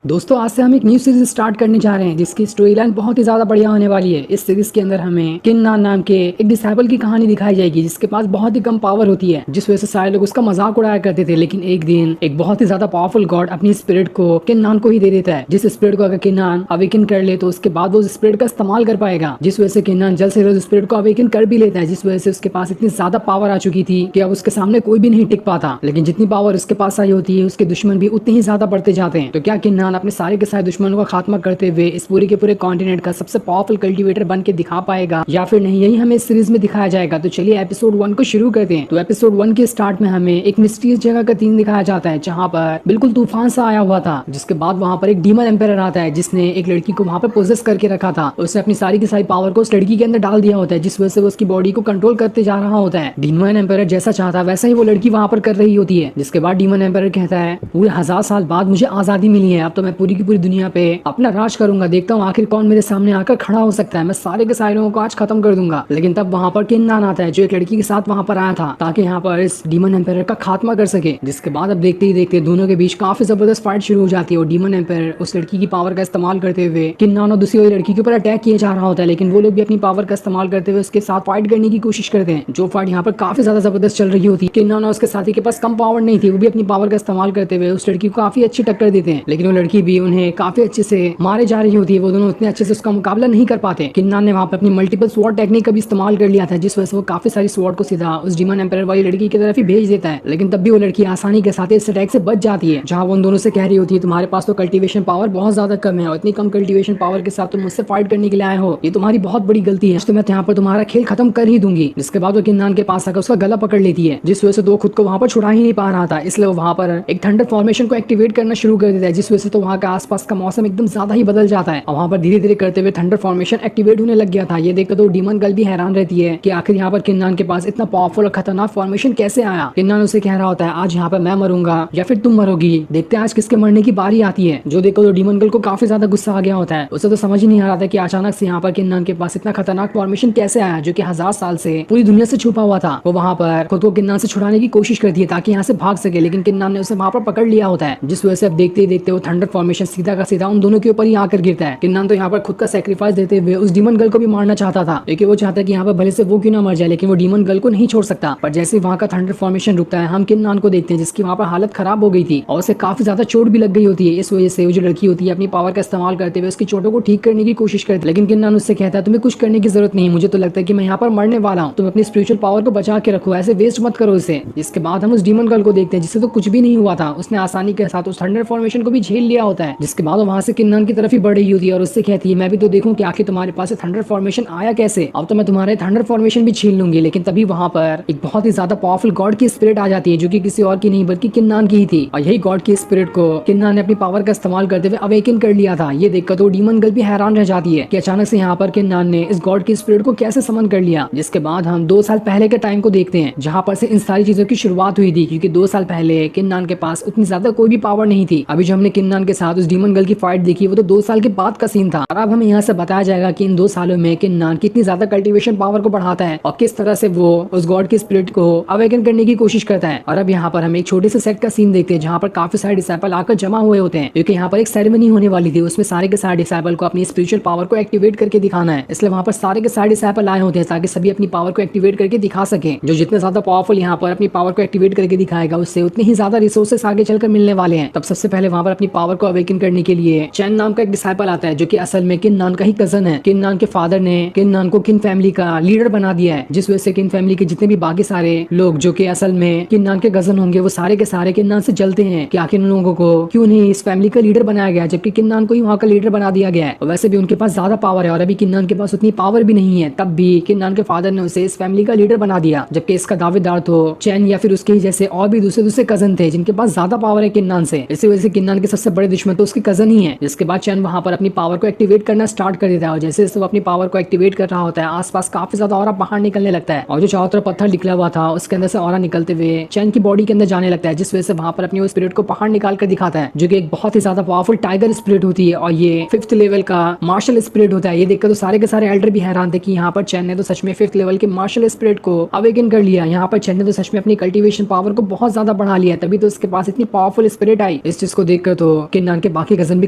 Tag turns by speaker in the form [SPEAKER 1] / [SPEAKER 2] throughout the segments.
[SPEAKER 1] दोस्तों आज से हम एक न्यू सीरीज स्टार्ट करने जा रहे हैं जिसकी स्टोरी लाइन बहुत ही ज्यादा बढ़िया होने वाली है। इस सीरीज के अंदर हमें किन्नान नाम के एक डिसेबल की कहानी दिखाई जाएगी जिसके पास बहुत ही कम पावर होती है, जिस वजह से सारे लोग उसका मजाक उड़ाया करते थे। लेकिन एक दिन एक बहुत ही ज्यादा पावरफुल गॉड अपनी स्पिरिट को किन्नान को ही दे देता है, जिस स्पिरिट को अगर किन्नान अवेकन कर ले तो उसके बाद वो स्पिरिट का इस्तेमाल कर पाएगा, जिस वजह से किन्नान जल्द से जल्द स्पिरिट को अवेकन कर भी लेता है, जिस वजह से उसके पास इतनी ज्यादा पावर आ चुकी थी कि अब उसके सामने कोई भी नहीं टिक पाता। लेकिन जितनी पावर उसके पास आई होती है उसके दुश्मन भी उतने ही ज्यादा बढ़ते जाते हैं। तो क्या किन्नान अपने सारे के सारे दुश्मनों का खात्मा करते हुए इस पूरे के पूरे कॉन्टिनेंट का सबसे पावरफुल कल्टीवेटर बन के दिखा पाएगा या फिर नहीं, यही हमें इस सीरीज में दिखाया जाएगा। तो चलिए एपिसोड 1 को शुरू करते हैं। तो एपिसोड 1 के स्टार्ट में हमें एक मिस्टीरियस जगह का सीन दिखाया जाता है जहाँ पर बिल्कुल तूफान सा आया हुआ था, जिसके बाद वहाँ पर एक डीमन एम्पायर आता है जिसने एक लड़की को वहाँ पर पोजेस करके रखा था। उसने अपनी सारी की सारी पावर को उस लड़की के अंदर डाल दिया होता है, जिस वजह से वो उसकी बॉडी को कंट्रोल करते जा रहा होता है। डीमन एम्पायर जैसा चाहता वैसा ही वो लड़की वहाँ पर कर रही होती है। जिसके बाद डीमन एम्पायर कहता है पूरे 1000 साल बाद मुझे आजादी मिली है, अब तो मैं पूरी की पूरी दुनिया पे अपना राज करूंगा, देखता हूँ आखिर कौन मेरे सामने आकर खड़ा हो सकता है, मैं सारे के सारे लोगों को आज खत्म कर दूंगा। लेकिन तब वहाँ पर किन्नान आता है जो एक लड़की के साथ वहाँ पर आया था ताकि यहाँ पर इस डीमन एम्पायर का खात्मा कर सके। जिसके बाद अब देखते ही देखते दोनों के बीच काफी जबरदस्त फाइट शुरू हो जाती है और डीमन एम्पायर उस लड़की की पावर का इस्तेमाल करते हुए किन्नान और दूसरी वाली लड़की के ऊपर अटैक किया जा रहा होता है। लेकिन वो लोग भी अपनी पावर का इस्तेमाल करते हुए उसके साथ फाइट करने की कोशिश करते हैं। जो फाइट यहाँ पर काफी ज्यादा जबरदस्त चल रही होती है, किन्नान और उसके साथी के पास कम पावर नहीं थी, वो भी अपनी पावर का इस्तेमाल करते हुए उस लड़की को काफी अच्छी टक्कर देते हैं। लेकिन वो लड़की भी उन्हें काफी अच्छे से मारे जा रही होती है, वो दोनों उतने अच्छे से उसका मुकाबला नहीं कर पाते। किन्नान ने वहाँ पर अपनी मल्टीपल स्वॉर्ड टेक्निक का भी इस्तेमाल कर लिया था, जिस वजह से वो काफी सारी स्वॉर्ड को सीधा उस डीमन एम्पायर वाली लड़की की तरफ ही भेज देता है। लेकिन तब भी वो लड़की आसानी के साथ इस अटैक से बच जाती है, जहाँ वो उन दोनों से कह रही होती है तुम्हारे पास तो कल्टीवेशन पावर बहुत ज्यादा कम है और इतनी कम कल्टीवेशन पावर के साथ तुम मुझसे फाइट करने के लिए आए हो, ये तुम्हारी बहुत बड़ी गलती है, तो मैं यहाँ पर तुम्हारा खेल खत्म कर ही दूंगी। जिसके बाद वो किन्नान के पास आकर उसका गला पकड़ लेती है, जिस वजह से तो खुद को वहाँ पर छुड़ा ही नहीं पा रहा था, इसलिए वो वहाँ पर एक थंडर फॉर्मेशन को एक्टिवेट करना शुरू कर देता है, जिस वजह से तो वहाँ का आसपास का मौसम एकदम ज्यादा ही बदल जाता है और वहाँ पर धीरे धीरे करते हुए थंडर फॉर्मेशन एक्टिवेट होने लग गया था। ये देखकर तो डीमन गर्ल भी हैरान रहती है कि आखिर यहाँ पर किन्नान के पास इतना पावरफुल और खतरनाक फॉर्मेशन कैसे आया। किन्नान उसे कह रहा होता है आज यहाँ पर मैं मरूंगा या फिर तुम मरोगी, देखते हैं आज किसके मरने की बारी आती है। जो देखो तो डीमन गर्ल को काफी ज्यादा गुस्सा आ गया होता है, उसे तो समझ ही नहीं आ रहा था कि अचानक से यहाँ पर किन्नान के पास इतना खतरनाक फॉर्मेशन कैसे आया जो कि 1000 साल से पूरी दुनिया से छुपा हुआ था। वो वहाँ पर खुद को किन्नान से छुड़ाने की कोशिश करती है ताकि यहाँ से भाग सके, लेकिन किन्नान ने उसे वहाँ पर पकड़ लिया होता है, जिस वजह से अब देखते ही देखते वो थंडर फॉर्मेशन सीधा का सीधा उन दोनों के ऊपर ही आकर गिरता है। किन्नान तो यहाँ पर खुद का सेक्रीफाइस देते हुए उस डीमन गर्ल को भी मारना चाहता था, क्योंकि वो चाहता है कि यहाँ पर भले से वो क्यों ना मर जाए, लेकिन वो डीमन गर्ल को नहीं छोड़ सकता। पर जैसे वहाँ का थंडर फॉर्मेशन रुकता है हम किन्नान को देखते हैं जिसकी वहाँ पर हालत खराब हो गई थी और उसे काफी ज्यादा चोट भी लग गई होती है। इस वजह से वो जो लड़की होती है अपनी पावर का इस्तेमाल करते हुए उसकी चोटों को ठीक करने की कोशिश करती है, लेकिन किन्नान उससे कहता है तुम्हें कुछ करने की जरूरत नहीं, मुझे तो लगता है कि मैं यहाँ पर मरने वाला हूँ, तुम अपनी स्पिरिचुअल पावर को बचा के रखो, ऐसे वेस्ट मत करो इसे। इसके बाद हम उस डीमन गर्ल को देखते हैं जिससे तो कुछ भी नहीं हुआ था, उसने आसानी के साथ उस थंडर फॉर्मेशन को भी झेल लिया होता है। जिसके बाद वहाँ से किन्नान की तरफ ही बढ़ रही होती है और उससे कहती है मैं भी तो देखूं कि आखिर तुम्हारे पास थंडर फॉर्मेशन आया कैसे, अब तो मैं तुम्हारे थंडर फॉर्मेशन भी छीन लूंगी। लेकिन तभी वहाँ पर एक बहुत ही ज्यादा पावरफुल गॉड की स्पिरिट आ जाती है जो कि किसी और की नहीं बल्कि किन्नान की ही थी, और यही गॉड की स्पिरिट को किन्नान ने अपनी पावर का इस्तेमाल करते हुए अवेकन कर लिया था। ये देखकर तो डीमन गर्ल भी हैरान रह जाती है कि अचानक से यहाँ पर किन्नान ने इस गॉड की स्पिरिट को कैसे समन कर लिया। जिसके बाद हम 2 साल पहले के टाइम को देखते हैं जहाँ पर से इन सारी चीजों की शुरुआत हुई थी, क्योंकि 2 साल पहले किन्नान के पास उतनी ज्यादा कोई भी पावर नहीं थी। अभी जो हमने किन्नान के साथ उस डीमन गर्ल की फाइट देखी वो तो 2 साल के बाद का सीन था, और अब हमें यहाँ से बताया जाएगा कि इन 2 सालों में किन्नान कितनी ज्यादा कल्टीवेशन पावर को बढ़ाता है और किस तरह से वो उस गॉड की स्पिरिट को अवेकन करने की कोशिश करता है। और अब यहाँ पर हम एक छोटे से सेट का सीन देखते हैं जहाँ पर काफी सारे डिसाइपल आकर जमा हुए होते हैं, क्योंकि यहाँ पर एक सेरेमनी होने वाली थी, उसमें सारे के सारे डिसाइपल को अपनी स्पिरिचुअल पावर को एक्टिवेट करके दिखाना है, इसलिए वहाँ पर सारे के सारे डिसाइपल आए होते हैं ताकि सभी अपनी पावर को एक्टिवेट करके दिखा सके। जो जितने ज्यादा पावरफुल यहाँ पर अपनी पावर को एक्टिवेट करके दिखाएगा उससे उतनी ही ज्यादा रिसोर्सेस आगे चलकर मिलने वाले हैं। तब सबसे पहले वहाँ पर अपनी पावर को अवेकन करने के लिए चैन नाम का एक डिसाइपल आता है जो कि असल में किन्नान का ही कजन है। किन्नान के फादर ने किन्नान को किन फैमिली का लीडर बना दिया है, जिस वजह से किन फैमिली के जितने भी बाकी सारे लोग जो कि असल में किन्नान के कजन होंगे वो सारे के सारे किन्नान से जलते हैं कि आखिर उन लोगों को क्यों नहीं इस फैमिली का लीडर बनाया गया, जबकि किन्नान को ही वहाँ का लीडर बना दिया गया है। और वैसे भी उनके पास ज्यादा पावर है और अभी किन्नान के पास उतनी पावर भी नहीं है, तब भी किन्नान के फादर ने उसे इस फैमिली का लीडर बना दिया, जबकि इसका दावेदार तो चैन या फिर उसके ही जैसे और भी दूसरे दूसरे कजन थे जिनके पास ज्यादा पावर है किन्नान से। इसी वजह से किन्नान के सबसे बड़े दुश्मन तो उसके कजन ही है। जिसके बाद चैन वहाँ पर अपनी पावर को एक्टिवेट करना स्टार्ट कर देता है और जैसे वो अपनी पावर को एक्टिवेट कर रहा होता है आसपास काफी ज्यादा ऑरा बाहर निकलने लगता है, और जो चारों तरफ पत्थर निकला हुआ था उसके अंदर से ऑरा निकलते हुए चैन की बॉडी के अंदर जाने लगता है, जिस वजह से वहाँ पर अपनी वो स्पिरिट को बाहर निकाल कर दिखाता है जो कि एक बहुत ही ज्यादा पावरफुल टाइगर स्पिरिट होती है और ये 5th लेवल का मार्शल स्पिरिट होता है। ये देखकर तो सारे के सारे एल्डर भी हैरान थे कि यहाँ पर चैन ने तो सच में 5th लेवल के मार्शल स्पिरिट को अवेकन कर लिया, यहाँ पर चैन ने तो सच में अपनी कल्टीवेशन पावर को बहुत ज्यादा बढ़ा लिया, तभी तो उसके पास इतनी पावरफुल स्पिरिट आई। इस चीज को देखकर तो किन्नान के बाकी कजन भी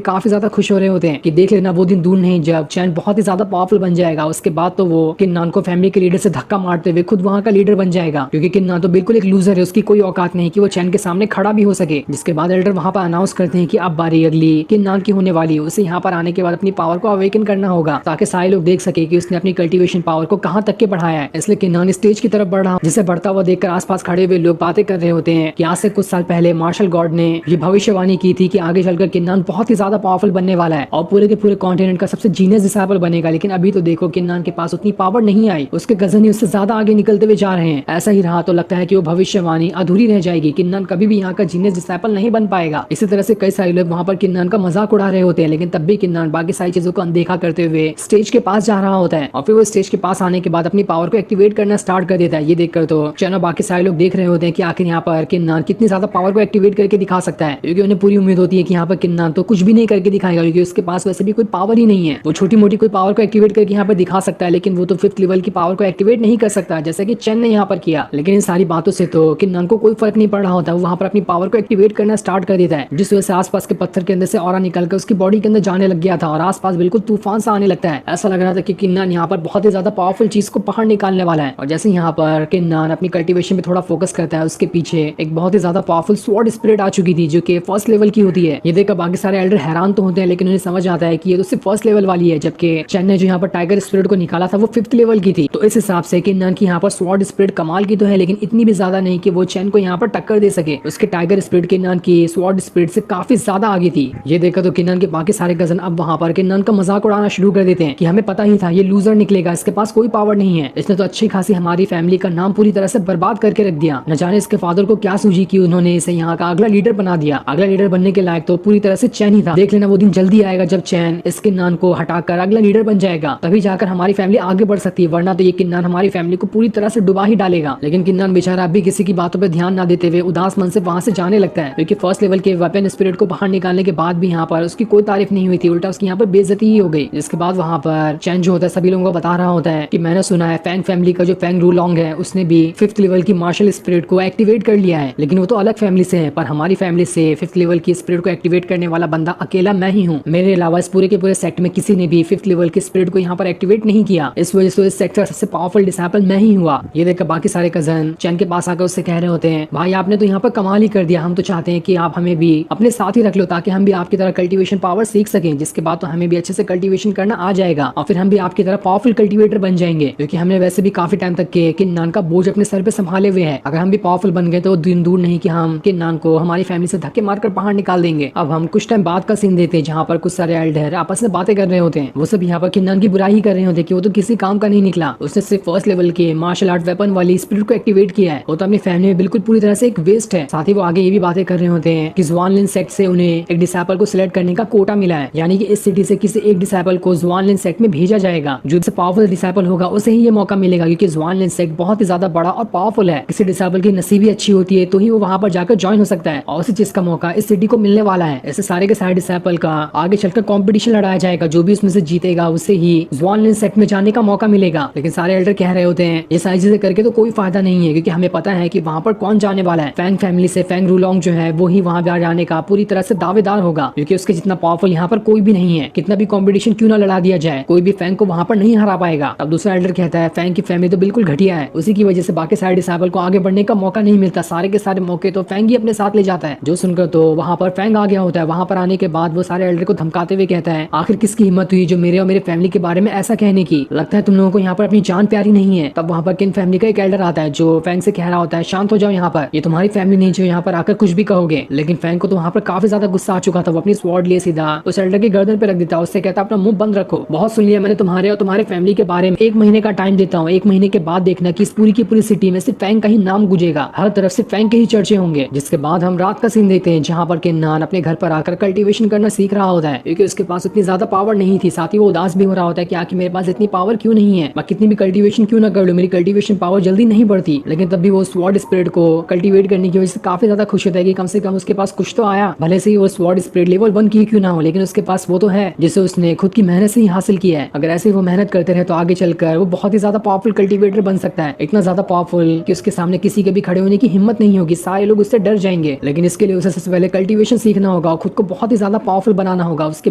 [SPEAKER 1] काफी ज्यादा खुश हो रहे होते हैं कि देख लेना वो दिन दूर नहीं जब चैन बहुत ही ज्यादा पावरफुल बन जाएगा। उसके बाद तो वो किन्नान को फैमिली के लीडर से धक्का मारते हुए खुद वहाँ का लीडर बन जाएगा, क्योंकि किन्नान तो बिल्कुल एक लूजर है, उसकी कोई औकात नहीं कि वो चैन के सामने खड़ा भी हो सके। जिसके बाद एल्डर वहाँ पर अनाउंस करते हैं कि अब बारी अगली किन्नान की होने वाली है, उसे यहाँ पर आने के बाद अपनी पावर को अवेकन करना होगा ताकि सारे लोग देख सके कि उसने अपनी कल्टीवेशन पावर को कहाँ तक के बढ़ाया है। इसलिए किन्नान स्टेज की तरफ बढ़ रहा, जिसे बढ़ता हुआ देखकर आसपास खड़े हुए लोग बातें कर रहे होते हैं कि आज से कुछ साल पहले मार्शल गॉड ने ये भविष्यवाणी की थी कि आगे चलकर किन्नान बहुत ही ज्यादा पावरफुल बनने वाला है और पूरे के पूरे कॉन्टिनेंट का सबसे जीनियस डिसाइपल बनेगा। लेकिन अभी तो देखो किन्नान के पास उतनी पावर नहीं आई, उसके कजन ही उससे ज्यादा आगे निकलते हुए जा रहे हैं। ऐसा ही रहा तो लगता है कि वो भविष्यवाणी अधूरी रह जाएगी, किन्नान कभी भी यहाँ का जीनियस डिसाइपल नहीं बन पाएगा। इसी तरह से कई सारे लोग वहाँ पर किन्नान का मजाक उड़ा रहे होते हैं, लेकिन तब भी किन्नान बाकी सारी चीजों को अनदेखा करते हुए स्टेज के पास जा रहा होता है और फिर वो स्टेज के पास आने के बाद अपनी पावर को एक्टिवेट करना स्टार्ट कर देता है। ये देखकर तो चैन और बाकी सारे लोग देख रहे होते हैं कि आखिर यहाँ पर किन्नान कितनी ज्यादा पावर को एक्टिवेट करके दिखा सकता है, क्योंकि उन्हें पूरी उम्मीद होती है कि यहाँ पर किन्नान तो कुछ भी नहीं करके दिखाएगा, क्योंकि उसके पास वैसे भी कोई पावर ही नहीं है। वो छोटी मोटी कोई पावर को एक्टिवेट करके यहाँ पर दिखा सकता है, लेकिन वो तो 5th लेवल की पावर को एक्टिवेट नहीं कर सकता जैसे कि चैन ने यहाँ पर किया। लेकिन इन सारी बातों से तो किन्नान को कोई फर्क नहीं पड़ रहा होता, वो वहाँ पर अपनी पावर को एक्टिवेट करना स्टार्ट कर देता है, जिस वजह से आसपास के पत्थर के अंदर से ऑरा निकलकर उसकी बॉडी के अंदर जाने लग गया था और आसपास बिल्कुल तूफान सा आने लगता है। ऐसा लग रहा था कि किन्नान यहाँ पर बहुत ही ज्यादा पावरफुल चीज को बाहर निकालने वाला है। और जैसे यहाँ पर किन्नान अपनी कल्टीवेशन पे थोड़ा फोकस करता है, उसके पीछे एक बहुत ही ज्यादा पावरफुल स्वॉर्ड स्पिरिट आ चुकी थी जो कि 1st लेवल की होती है। ये देखकर बाकी सारे एल्डर हैरान तो होते हैं, लेकिन उन्हें समझ आता है कि ये तो सिर्फ 1st लेवल वाली है, जबकि चैन ने जो यहाँ पर टाइगर स्पिरिट को निकाला था वो 5th लेवल की थी। तो इस हिसाब से किन्नान की यहाँ पर स्वॉर्ड स्पिरिट कमाल की तो है, लेकिन इतनी भी ज्यादा नहीं कि वो चैन को यहाँ पर टक्कर दे सके। उसके टाइगर स्पिरिट किन्नान की स्वॉर्ड स्पिरिट से काफी ज्यादा आगे थी। ये देखा तो किन्नान के बाकी सारे कजन अब वहाँ पर किन्नान का मजाक उड़ाना शुरू कर देते हैं कि हमें पता ही था ये लूजर निकलेगा, इसके पास कोई पावर नहीं है, इसने तो अच्छी खासी हमारी फैमिली का नाम पूरी तरह से बर्बाद करके रख दिया। न जाने इसके फादर को क्या सूझी कि उन्होंने इसे यहाँ का अगला लीडर बना दिया। अगला लीडर बनने के लायक तो पूरी तरह से चैन ही था। देख लेना वो दिन जल्दी आएगा जब चैन इस किन्नान को हटाकर अगला लीडर बन जाएगा, तभी जाकर हमारी फैमिली आगे बढ़ सकती है, वरना तो ये किन्नान हमारी फैमिली को पूरी तरह से डुबा ही डालेगा। लेकिन किन्नान बेचारा अभी किसी की बातों पर ध्यान न देते हुए उदास मन से वहाँ से जाने लगता है, क्योंकि 1st लेवल के वेपन स्पिरिट को बाहर निकालने के बाद भी यहाँ पर उसकी कोई तारीफ नहीं हुई थी, उल्टा उसकी यहाँ पर बेइज्जती ही हो गई। जिसके बाद वहाँ पर चैन जो होता है सभी लोगों को बता रहा होता है कि मैंने सुना है फैंग फैमिली का जो फैंग रूलोंग है उसने भी 5th लेवल की मार्शल स्पिरिट को एक्टिवेट कर लिया है, लेकिन वो तो अलग फैमिली से है, पर हमारी फैमिली से 5th लेवल की स्पिरिट को एक्टिवेट करने वाला बंदा अकेला मैं ही हूँ। मेरे अलावा इस पूरे के पूरे सेक्ट में किसी ने भी 5th लेवल की स्पिरिट को यहाँ पर एक्टिवेट नहीं किया, इस वजह से इस सेक्ट का सबसे पावरफुल डिसाइपल मैं ही हुआ। ये देखकर बाकी सारे कजन चैन के पास आकर उससे कह रहे होते हैं भाई आपने तो यहाँ पर कमाल ही कर दिया, हम तो चाहते हैं कि आप हमें भी अपने साथ ही रख लो ताकि हम भी आपकी तरह कल्टीवेशन पावर सीख सकें, जिसके बाद तो हमें भी अच्छे से कल्टीवेशन करना आ जाएगा और फिर हम भी आपकी तरह पावरफुल कल्टीवेटर बन जाएंगे, क्योंकि हमने वैसे भी काफी टाइम तक के किन्नान का बोझ अपने सर पे संभाले हुए है। अगर हम भी पावरफुल बन गए तो दिन दूर नहीं कि हम किन्नान को हमारी फैमिली से धक्के मारकर बाहर निकाल देंगे। अब हम कुछ टाइम बाद का सीन देते हैं जहाँ पर कुछ सारे एल्डर आपस में बातें कर रहे होते हैं। वो सब यहाँ पर किन्नान की बुराई कर रहे होते हैं कि वो तो किसी काम का नहीं निकला, उसने सिर्फ 1st लेवल के मार्शल आर्ट वेपन वाली स्पिरिट को एक्टिवेट किया है, वो तो अपनी फैमिली में बिल्कुल पूरी तरह से एक वेस्ट है। साथ ही वो आगे ये भी बातें कर रहे होते हैं कि ज़ुआनलिन सेक्ट से उन्हें एक डिसाइपल को सिलेक्ट करने का कोटा मिला है, यानी कि इस सिटी से किसी एक डिसाइपल को ज़ुआनलिन सेक्ट में भेजा जाएगा। जो पावरफुल डिसाइपल होगा उसे ही ये मौका मिलेगा, क्योंकि ज़ुआनलिन सेक्ट बहुत ही ज्यादा बड़ा और पावरफुल है। किसी डिसाइपल की नसीबी अच्छी होती है तो ही वो वहाँ पर जाकर ज्वाइन हो सकता है, और उसी चीज का मौका इस सिटी को मिलने वाला है। ऐसे सारे के सारे डिसाइपल का आगे चलकर कॉम्पिटिशन लड़ाया जाएगा, जो भी उसमें से जीतेगा उसे ही ज़ुआनलिन सेक्ट में जाने का मौका मिलेगा। लेकिन सारे एल्डर कह रहे होते हैं ये सारी चीजें करके तो कोई फायदा नहीं है, क्योंकि हमें पता है कि वहाँ पर कौन जाने वाला है। फैंग फैमिली से फैंग रूलोंग जो है वो ही वहाँ जाने का पूरी तरह से दावेदार होगा, क्योंकि उसके जितना पावरफुल यहाँ पर कोई भी नहीं है। कितना भी कॉम्पिटिशन क्यों ना लड़ा दिया जाए, कोई भी फैंग को वहाँ पर नहीं हरा पाएगा। अब दूसरा एल्डर कहता है फैंग की फैमिली तो बिल्कुल घटिया है, उसी की वजह से बाकी सारे डिसाइपल को आगे बढ़ने का मौका नहीं मिलता, सारे के सारे मौके तो फैंग ही अपने साथ ले जाता है। जो सुनकर तो वहाँ पर फैंग आ गया होता है। वहाँ पर आने के बाद वो सारे एल्डर को धमकाते हुए कहता है आखिर किसकी हिम्मत हुई जो मेरे और मेरे फैमिली के बारे में ऐसा कहने की, लगता है तुम लोगों को यहाँ पर अपनी जान प्यारी नहीं है। तब वहाँ पर किन फैमिली का एक एल्डर आता है जो फैंग से कह रहा होता है शांत हो जाओ, यहाँ पर ये तुम्हारी फैमिली नहीं जो यहाँ पर आकर कुछ भी कहोगे। लेकिन फैंग को तो वहाँ पर काफी ज्यादा गुस्सा आ चुका था, वो अपनी स्वॉर्ड लिए सीधा उस एल्डर की गर्दन पे रख देता, उससे कहता अपना मुंह बंद रखो, बहुत सुन लिया मैंने तुम्हारे और तुम्हारे फैमिली के बारे में, 1 महीने का टाइम देता हूँ, 1 महीने के बाद देखना कि इस पूरी की पूरी सिटी में सिर्फ फैंग का ही नाम गुजेगा, हर तरफ से फैंग के ही चर्चे होंगे। जिसके बाद हम रात का सीन देखते हैं जहाँ पर किन्नान अपने घर पर आकर कल्टीवेशन करना सीख रहा होता है, क्योंकि उसके पास उतनी ज्यादा पावर नहीं थी। साथ ही वो उदास भी हो रहा होता है कि आखिर मेरे पास इतनी पावर क्यों नहीं है, मैं कितनी भी कल्टीवेशन क्यों ना कर लूं, मेरी कल्टीवेशन पावर जल्दी नहीं बढ़ती। लेकिन तब भी वो स्वॉर्ड स्पिरिट को कल्टीवेट करने की वजह से काफी ज्यादा खुश होता है कि कम से कम उसके पास कुछ तो आया, भले से ही वो स्वॉर्ड स्पिरिट लेवल 1 की क्यों ना हो, लेकिन उसके पास वो तो है जिसे उसने खुद की मेहनत से ही हासिल किया है। अगर ऐसे वो मेहनत करते रहे तो आगे चलकर वो बहुत ही ज्यादा पावरफुल कल्टीवेटर बन सकता है, इतना ज्यादा पावरफुल कि उसके सामने किसी के भी खड़े होने की हिम्मत नहीं होगी, सारे लोग उससे डर जाएंगे। लेकिन इसके लिए उसे सबसे पहले कल्टीवेशन सीखना होगा, खुद को बहुत ही ज्यादा पावरफुल बनाना होगा, उसके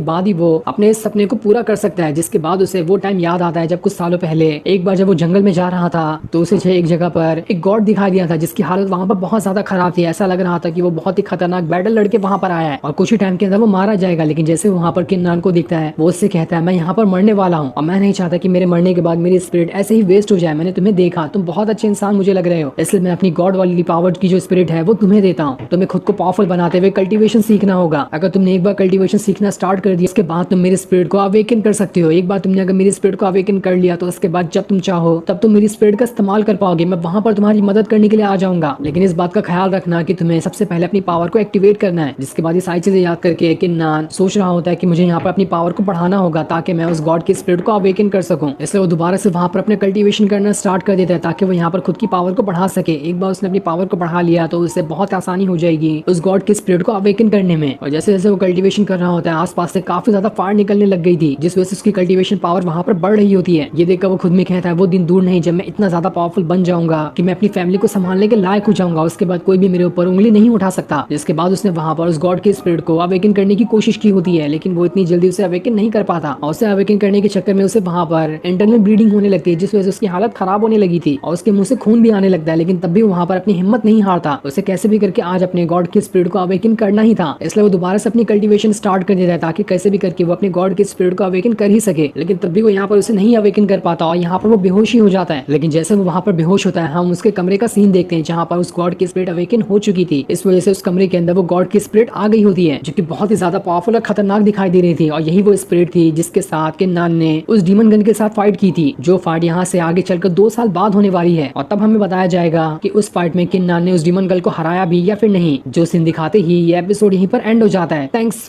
[SPEAKER 1] बाद ही वो अपने इस सपने को पूरा कर सकता है। जिसके बाद उसे वो टाइम याद आता है जब कुछ सालों पहले एक बार जब वो जंगल में जा रहा था तो उसे एक जगह पर एक गॉड दिखाई दिया था जिसकी हालत वहां पर बहुत ज्यादा खराब थी। ऐसा लग रहा था कि वो बहुत ही खतरनाक बैटल लड़के वहां पर आया है और कुछ ही टाइम के अंदर वो मारा जाएगा। लेकिन जैसे वहां पर किन्नान को दिखता है वो उससे कहता है मैं यहाँ पर मरने वाला हूँ और मैं नहीं चाहता कि मेरे मरने के बाद मेरी स्पिरिट ऐसे ही वेस्ट हो जाए। मैंने तुम्हें देखा, तुम बहुत अच्छे इंसान मुझे लग रहे हो, इसलिए मैं अपनी गॉड वाली पावर की जो स्पिरिट है वो तुम्हें देता हूँ। तुम्हें खुद को पावरफुल बनाते हुए कल्टीवेशन सीखना होगा। अगर तुमने एक बार कल्टीवेशन सीखना स्टार्ट कर दिया उसके बाद तुम मेरी स्पिरिट को अवेकन कर सकते हो। एक बार तुमने अगर मेरी स्पिरिट को अवेकन कर लिया तो उसके बाद जब तुम चाहो तब तुम मेरी स्पिरिट का इस्तेमाल कर पाओगे। मैं वहां पर तुम्हारी मदद करने के लिए आ जाऊंगा, लेकिन इस बात का ख्याल रखना कि तुम्हें सबसे पहले अपनी पावर को एक्टिवेट करना है। जिसके बाद ये सारी चीजें याद करके किन्नान सोच रहा होता है कि मुझे यहाँ पर अपनी पावर को बढ़ाना होगा ताकि मैं उस गॉड की स्पिरिट को अवेकन कर सकूं। इसलिए वो दोबारा से वहां पर अपने कल्टीवेशन करना स्टार्ट कर देता है ताकि वो यहाँ पर खुद की पावर को बढ़ा सके। एक बार उसने अपनी पावर को बढ़ा लिया तो उससे बहुत आसानी हो जाएगी उस गॉड की स्पिरिट को अवेकन करने में। और जैसे जैसे वो कल्टीवेशन कर रहा होता है आसपास से काफी ज्यादा फायर निकलने लग गई थी जिस वजह से उसकी कल्टीवेशन पावर वहां पर बढ़ रही होती है। ये देखकर वो खुद में कहता है वो दिन दूर नहीं जब मैं इतना ज्यादा पावरफुल बन जाऊंगा कि मैं अपनी फैमिली को संभालने के लायक हो जाऊंगा, उसके बाद कोई भी मेरे ऊपर उंगली नहीं उठा सकता। जिसके बाद उसने वहां पर उस गॉड की स्पिरिट को अवेकन करने की कोशिश की होती है लेकिन वो इतनी जल्दी उसे अवेकन नहीं कर पाता और उसे अवेकन करने के चक्कर में उसे वहां पर इंटरनल ब्लीडिंग होने लगती है जिस वजह से उसकी हालत खराब होने लगी थी और उसके मुंह से खून भी आने लगता है। लेकिन तब भी वहां पर अपनी हिम्मत नहीं हारता, उसे कैसे भी करके आज अपने गॉड की स्पिरिट को अवेकन करना ही था। इसलिए वो दोबारा से अपनी कल्टीवेशन स्टार्ट कर देता है ताकि कैसे भी करके वो अपने गॉड की स्पिरिट को अवेकन कर ही सके। लेकिन तब भी वो यहाँ पर उसे नहीं अवेकन कर पाता और यहाँ पर वो बेहोश ही हो जाता है। लेकिन जैसे वो वहां पर बेहोश होता है हम उसके कमरे का सीन देखते हैं जहाँ पर उस गॉड की स्पिरिट अवेकन हो चुकी थी। इस वजह से उस कमरे के अंदर वो गॉड की स्पिरिट आ गई होती है जो कि बहुत ही ज्यादा पावरफुल और खतरनाक दिखाई दे रही थी और यही वो स्पिरिट थी जिसके साथ किन्नान ने उस डीमन गन के साथ फाइट की थी, जो फाइट यहाँ से आगे चलकर 2 साल बाद होने वाली है। और तब हमें बताया जाएगा कि उस फाइट में किन्नान ने उस डीमन गर्ल को हराया भी या फिर नहीं। जो सीन दिखाते ही ये एपिसोड यहीं पर एंड हो जाता है। थैंक्स।